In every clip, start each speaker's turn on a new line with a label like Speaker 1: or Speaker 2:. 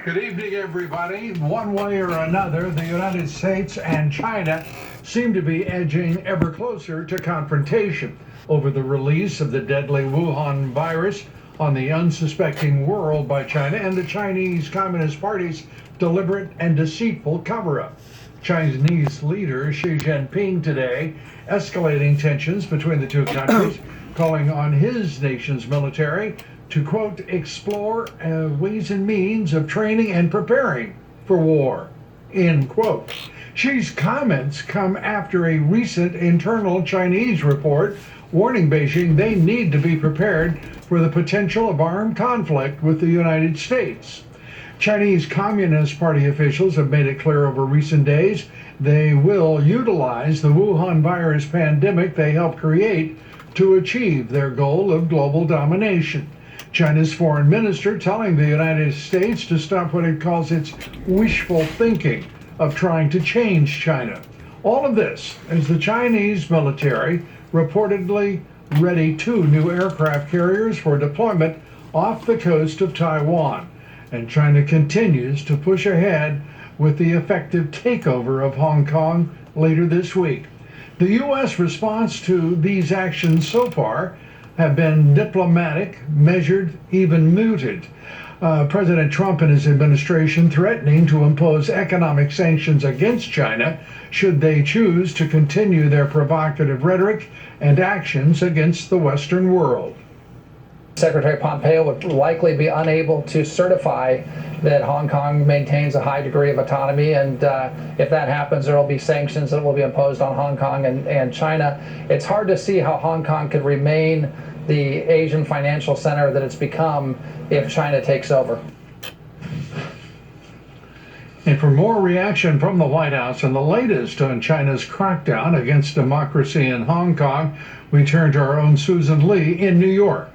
Speaker 1: Good evening, everybody. One way or another, the United States and China seem to be edging ever closer to confrontation over the release of the deadly Wuhan virus on the unsuspecting world by China and the Chinese Communist Party's deliberate and deceitful cover-up. Chinese leader Xi Jinping today escalating tensions between the two countries, calling on his nation's military to, quote, explore ways and means of training and preparing for war, end quote. Xi's comments come after a recent internal Chinese report warning Beijing they need to be prepared for the potential of armed conflict with the United States. Chinese Communist Party officials have made it clear over recent days they will utilize the Wuhan virus pandemic they helped create to achieve their goal of global domination. China's foreign minister telling the United States to stop what it calls its wishful thinking of trying to change China. All of this as the Chinese military reportedly ready 2 new aircraft carriers for deployment off the coast of Taiwan. And China continues to push ahead with the effective takeover of Hong Kong later this week. The U.S. response to these actions so far have been diplomatic, measured, even muted. President Trump and his administration threatening to impose economic sanctions against China should they choose to continue their provocative rhetoric and actions against the Western world.
Speaker 2: Secretary Pompeo would likely be unable to certify that Hong Kong maintains a high degree of autonomy, and if that happens, there will be sanctions that will be imposed on Hong Kong and China. It's hard to see how Hong Kong could remain the Asian financial center that it's become if China takes over.
Speaker 1: And for more reaction from the White House and the latest on China's crackdown against democracy in Hong Kong, we turn to our own Susan Lee in New York.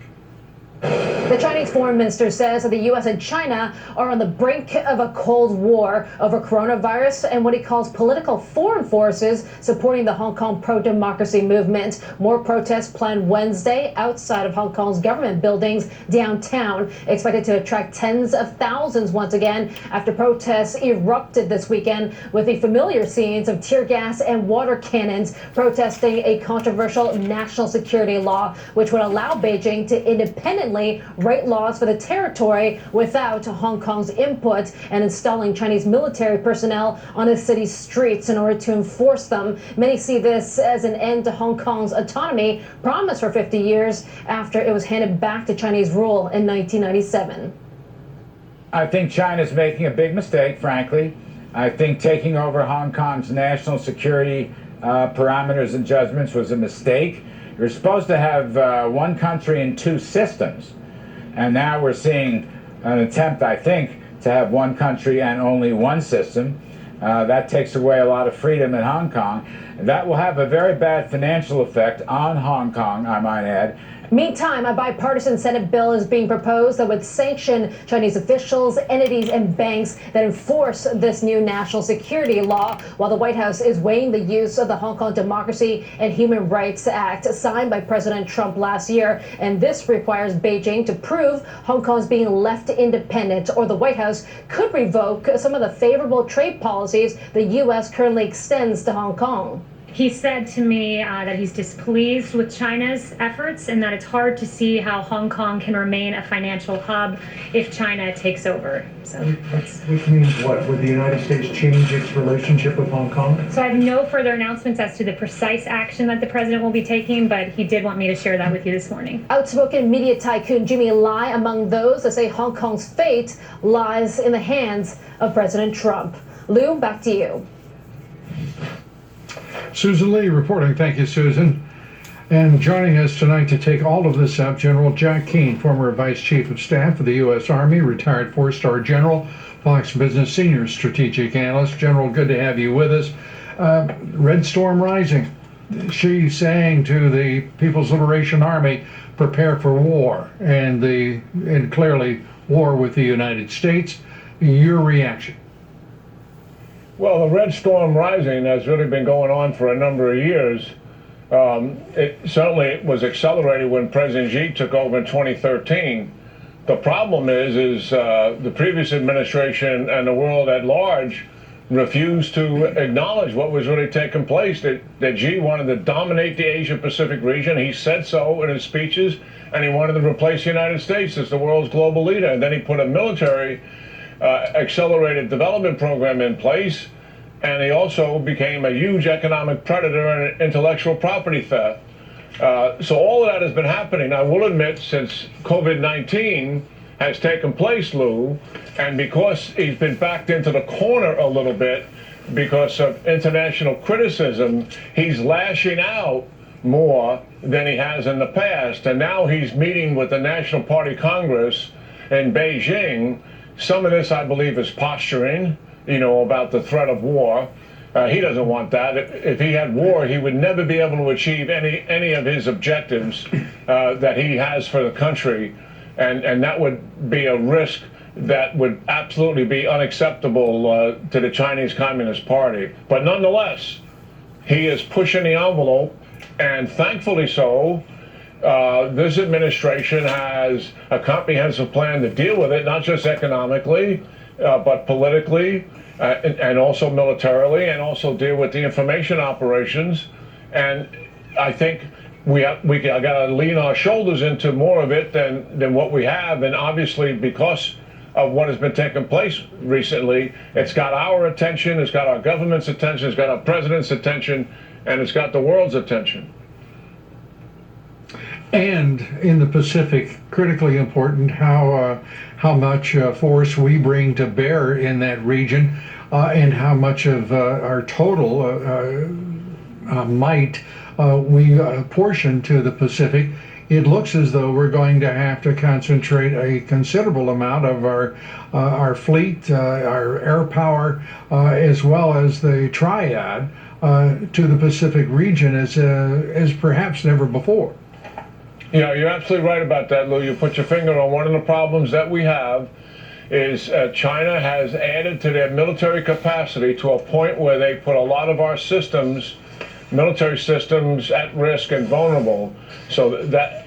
Speaker 3: The Chinese foreign minister says that the U.S. and China are on the brink of a Cold War over coronavirus and what he calls political foreign forces supporting the Hong Kong pro-democracy movement. More protests planned Wednesday outside of Hong Kong's government buildings downtown, expected to attract tens of thousands once again after protests erupted this weekend with the familiar scenes of tear gas and water cannons protesting a controversial national security law which would allow Beijing to independently write laws for the territory without Hong Kong's input and installing Chinese military personnel on the city's streets in order to enforce them. Many see this as an end to Hong Kong's autonomy promised for 50 years after it was handed back to Chinese rule in 1997.
Speaker 4: I think China's making a big mistake, frankly. I think taking over Hong Kong's national security parameters and judgments was a mistake. You're supposed to have one country and 2 systems. And now we're seeing an attempt, I think, to have one country and only one system. That takes away a lot of freedom in Hong Kong. That will have a very bad financial effect on Hong Kong, I might add.
Speaker 3: Meantime, a bipartisan Senate bill is being proposed that would sanction Chinese officials, entities, and banks that enforce this new national security law, while the White House is weighing the use of the Hong Kong Democracy and Human Rights Act signed by President Trump last year. And this requires Beijing to prove Hong Kong is being left independent, or the White House could revoke some of the favorable trade policies the U.S. currently extends to Hong Kong.
Speaker 5: He said to me that he's displeased with China's efforts and that it's hard to see how Hong Kong can remain a financial hub if China takes over. So
Speaker 6: Which means what? Would the United States change its relationship with Hong Kong?
Speaker 5: So I have no further announcements as to the precise action that the president will be taking, but he did want me to share that with you this morning.
Speaker 3: Outspoken media tycoon Jimmy Lai among those that say Hong Kong's fate lies in the hands of President Trump. Lou, back to you.
Speaker 1: Susan Lee reporting. Thank you, Susan. And joining us tonight to take all of this up, General Jack Keane, former Vice Chief of Staff of the U.S. Army, retired 4-star General, Fox Business Senior Strategic Analyst. General, good to have you with us. Red Storm rising. She's saying to the People's Liberation Army, prepare for war, and clearly war with the United States. Your reaction?
Speaker 7: Well, the Red Storm rising has really been going on for a number of years. It certainly was accelerated when President Xi took over in 2013. The problem is the previous administration and the world at large refused to acknowledge what was really taking place, that Xi wanted to dominate the Asia-Pacific region. He said so in his speeches, and he wanted to replace the United States as the world's global leader. And then he put a military accelerated development program in place, and he also became a huge economic predator and intellectual property theft. So all of that has been happening. I will admit, since COVID-19 has taken place, Lou, and because he's been backed into the corner a little bit because of international criticism, he's lashing out more than he has in the past. And now he's meeting with the National Party Congress in Beijing. Some of this, I believe, is posturing, about the threat of war. He doesn't want that. If he had war, he would never be able to achieve any of his objectives that he has for the country. And that would be a risk that would absolutely be unacceptable to the Chinese Communist Party. But nonetheless, he is pushing the envelope, and thankfully so. This administration has a comprehensive plan to deal with it, not just economically, but politically, and also militarily, and also deal with the information operations. And I think we got to lean our shoulders into more of it than what we have. And obviously, because of what has been taking place recently, it's got our attention, it's got our government's attention, it's got our president's attention, and it's got the world's attention.
Speaker 1: And in the Pacific, critically important how much force we bring to bear in that region, and how much of our total might we portion to the Pacific. It looks as though we're going to have to concentrate a considerable amount of our fleet, our air power, as well as the triad to the Pacific region as perhaps never before.
Speaker 7: Yeah, you're absolutely right about that, Lou. You put your finger on one of the problems that we have is China has added to their military capacity to a point where they put a lot of our systems, military systems, at risk and vulnerable. So that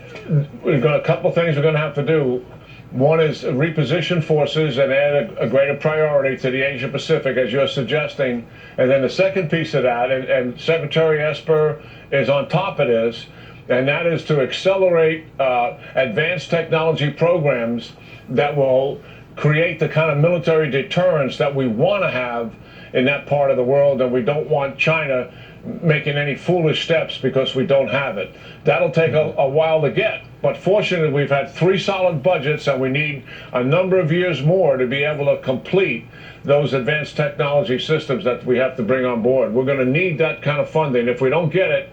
Speaker 7: we've got a couple things we're going to have to do. One is reposition forces and add a greater priority to the Asia Pacific, as you're suggesting. And then the second piece of that, and Secretary Esper is on top of this, and that is to accelerate advanced technology programs that will create the kind of military deterrence that we want to have in that part of the world, and we don't want China making any foolish steps because we don't have it. That'll take a while to get, but fortunately we've had 3 solid budgets, and we need a number of years more to be able to complete those advanced technology systems that we have to bring on board. We're going to need that kind of funding. If we don't get it,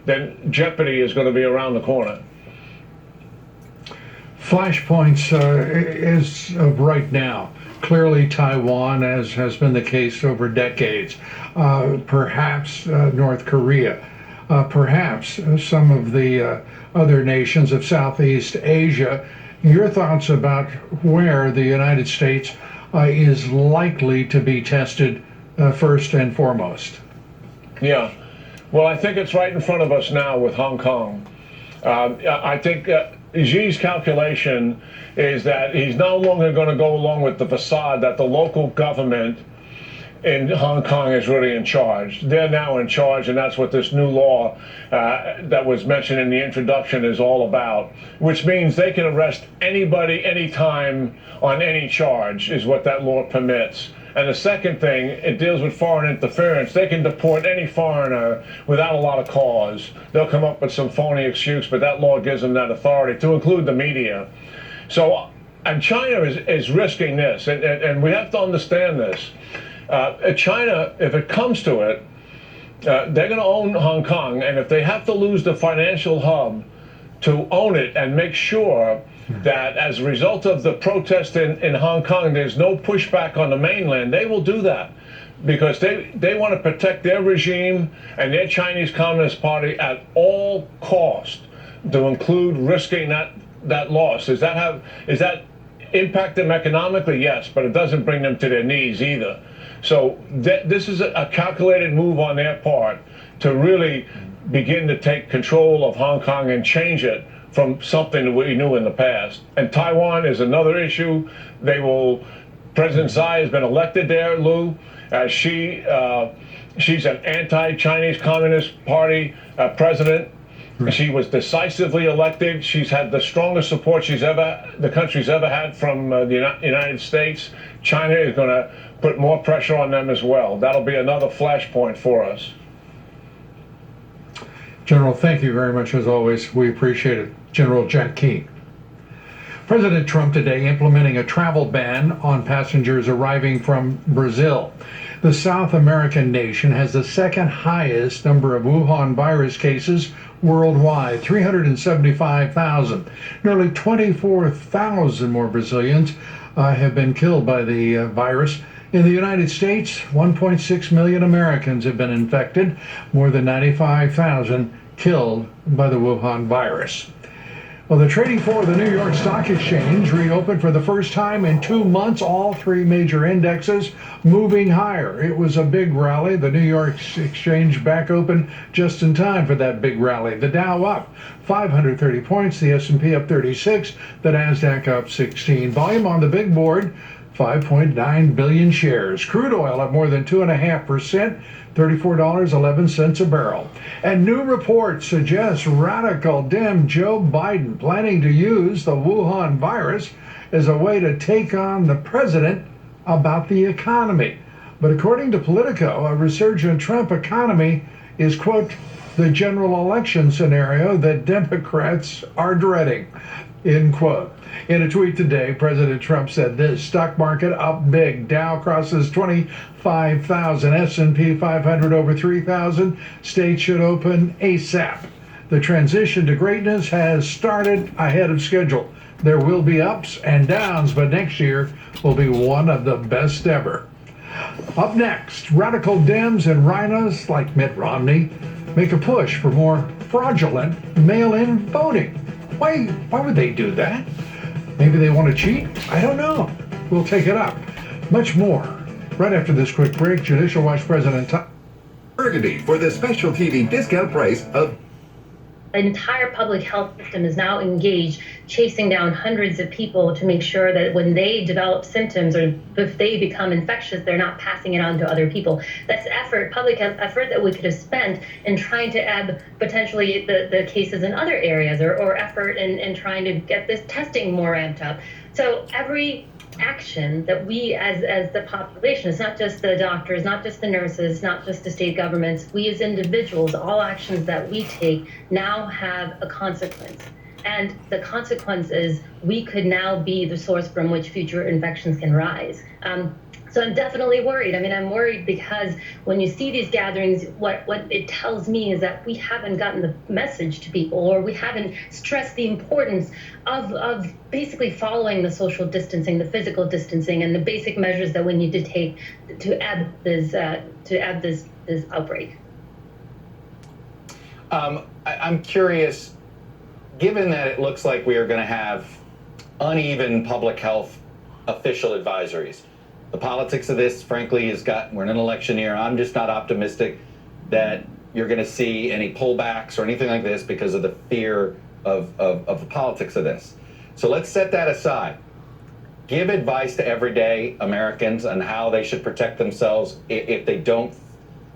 Speaker 7: then jeopardy is going to be around the corner.
Speaker 1: Flashpoints is of right now. Clearly Taiwan, as has been the case over decades. Perhaps North Korea. Perhaps some of the other nations of Southeast Asia. Your thoughts about where the United States is likely to be tested first and foremost?
Speaker 7: Yeah. Well, I think it's right in front of us now with Hong Kong. I think Xi's calculation is that he's no longer going to go along with the facade that the local government in Hong Kong is really in charge. They're now in charge, and that's what this new law that was mentioned in the introduction is all about, which means they can arrest anybody, anytime, on any charge, is what that law permits. And the second thing, it deals with foreign interference. They can deport any foreigner without a lot of cause. They'll come up with some phony excuse, but that law gives them that authority, to include the media. So, and China is risking this, and we have to understand this. China, if it comes to it, they're going to own Hong Kong, and if they have to lose the financial hub to own it and make sure that as a result of the protest in Hong Kong, there's no pushback on the mainland, they will do that because they want to protect their regime and their Chinese Communist Party at all cost, to include risking that loss. Does that impact them economically? Yes, but it doesn't bring them to their knees either. So this is a calculated move on their part to really begin to take control of Hong Kong and change it from something that we knew in the past. And Taiwan is another issue. President Tsai has been elected there, Lou. She's an anti-Chinese Communist Party president. Right. She was decisively elected. She's had the strongest support the country's ever had from the United States. China is going to put more pressure on them as well. That'll be another flashpoint for us.
Speaker 1: General, thank you very much as always. We appreciate it. General Jack Key. President Trump today implementing a travel ban on passengers arriving from Brazil. The South American nation has the second highest number of Wuhan virus cases worldwide, 375,000. Nearly 24,000 more Brazilians have been killed by the virus. In the United States, 1.6 million Americans have been infected, more than 95,000 killed by the Wuhan virus. Well, the trading floor of the New York Stock Exchange reopened for the first time in 2 months, all three major indexes moving higher. It was a big rally. The New York Exchange back open just in time for that big rally. The Dow up 530 points, the S&P up 36, the NASDAQ up 16. Volume on the big board, 5.9 billion shares. Crude oil up more than 2.5%, $34.11 a barrel. And new report suggests radical Dem Joe Biden planning to use the Wuhan virus as a way to take on the president about the economy. But according to Politico, a resurgent Trump economy is, quote, the general election scenario that Democrats are dreading, end quote. In a tweet today, President Trump said this: stock market up big. Dow crosses 25,000. S&P 500 over 3,000. States should open ASAP. The transition to greatness has started ahead of schedule. There will be ups and downs, but next year will be one of the best ever. Up next, radical Dems and rhinos like Mitt Romney make a push for more fraudulent mail-in voting. Why would they do that? Maybe they want to cheat? I don't know. We'll take it up. Much more right after this quick break. Judicial Watch President
Speaker 8: Burgundy for the special TV discount price of...
Speaker 9: An entire public health system is now engaged chasing down hundreds of people to make sure that when they develop symptoms or if they become infectious, they're not passing it on to other people. That's public health effort that we could have spent in trying to ebb potentially the cases in other areas or effort in trying to get this testing more ramped up. So every action that we as the population, it's not just the doctors, not just the nurses, not just the state governments, we as individuals, all actions that we take now have a consequence. And the consequence is we could now be the source from which future infections can rise. So I'm definitely worried. I mean, I'm worried because when you see these gatherings, what it tells me is that we haven't gotten the message to people, or we haven't stressed the importance of basically following the social distancing, the physical distancing, and the basic measures that we need to take to ebb this outbreak.
Speaker 10: I'm curious, given that it looks like we are going to have uneven public health official advisories. The politics of this, frankly, we're in an election year. I'm just not optimistic that you're going to see any pullbacks or anything like this because of the fear of the politics of this. So let's set that aside. Give advice to everyday Americans on how they should protect themselves if they don't,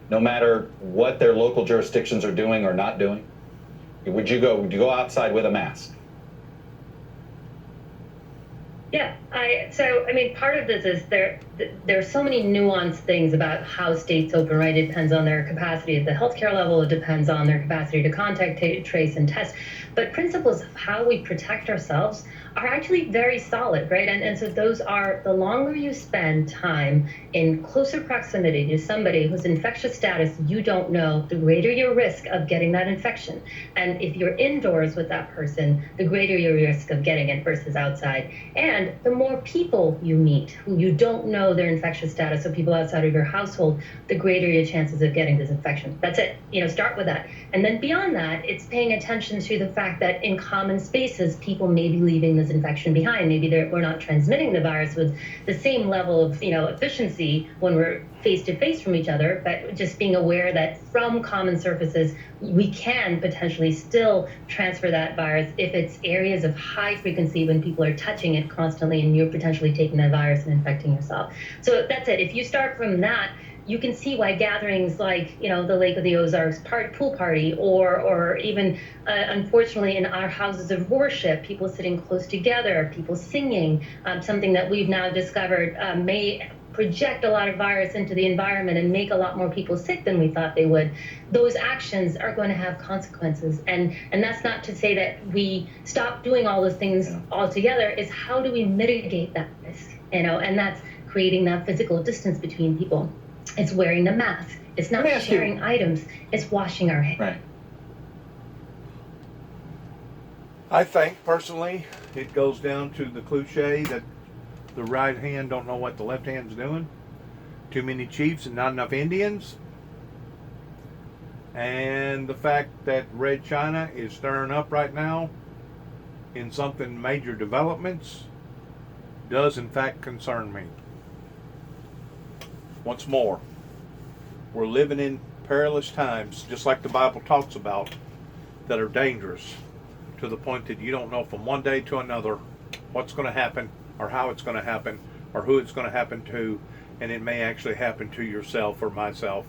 Speaker 10: no matter what their local jurisdictions are doing or not doing. Would you go outside with a mask?
Speaker 9: Yeah, part of this is there are so many nuanced things about how states open, right? It depends on their capacity at the healthcare level. It depends on their capacity to contact, trace, and test. But principles of how we protect ourselves are actually very solid, right? And so those are, the longer you spend time in closer proximity to somebody whose infectious status you don't know, the greater your risk of getting that infection. And if you're indoors with that person, the greater your risk of getting it versus outside. And the more people you meet who you don't know their infectious status, so people outside of your household, the greater your chances of getting this infection. That's it. Start with that. And then beyond that, it's paying attention to the fact that in common spaces, people may be leaving this infection behind. Maybe we're not transmitting the virus with the same level of efficiency when we're face to face from each other, but just being aware that from common surfaces, we can potentially still transfer that virus if it's areas of high frequency when people are touching it constantly and you're potentially taking that virus and infecting yourself. So that's it. If you start from that, you can see why gatherings like, the Lake of the Ozarks pool party, or even, unfortunately, in our houses of worship, people sitting close together, people singing, something that we've now discovered may project a lot of virus into the environment and make a lot more people sick than we thought they would. Those actions are going to have consequences. And that's not to say that we stop doing all those things altogether. It's how do we mitigate that risk, and that's creating that physical distance between people. It's wearing the mask. It's not sharing items. It's washing our hands.
Speaker 10: Right.
Speaker 11: I think personally, it goes down to the cliche that the right hand don't know what the left hand's doing. Too many chiefs and not enough Indians. And the fact that Red China is stirring up right now in something major developments does in fact concern me. Once more, we're living in perilous times, just like the Bible talks about, that are dangerous to the point that you don't know from one day to another what's going to happen or how it's going to happen or who it's going to happen to, and it may actually happen to yourself or myself.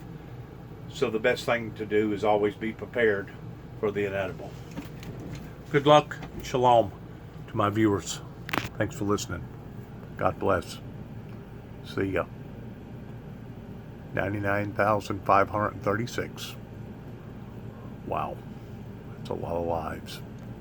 Speaker 11: So the best thing to do is always be prepared for the inedible. Good luck and shalom to my viewers. Thanks for listening. God bless. See ya. 99,536. Wow. That's a lot of lives.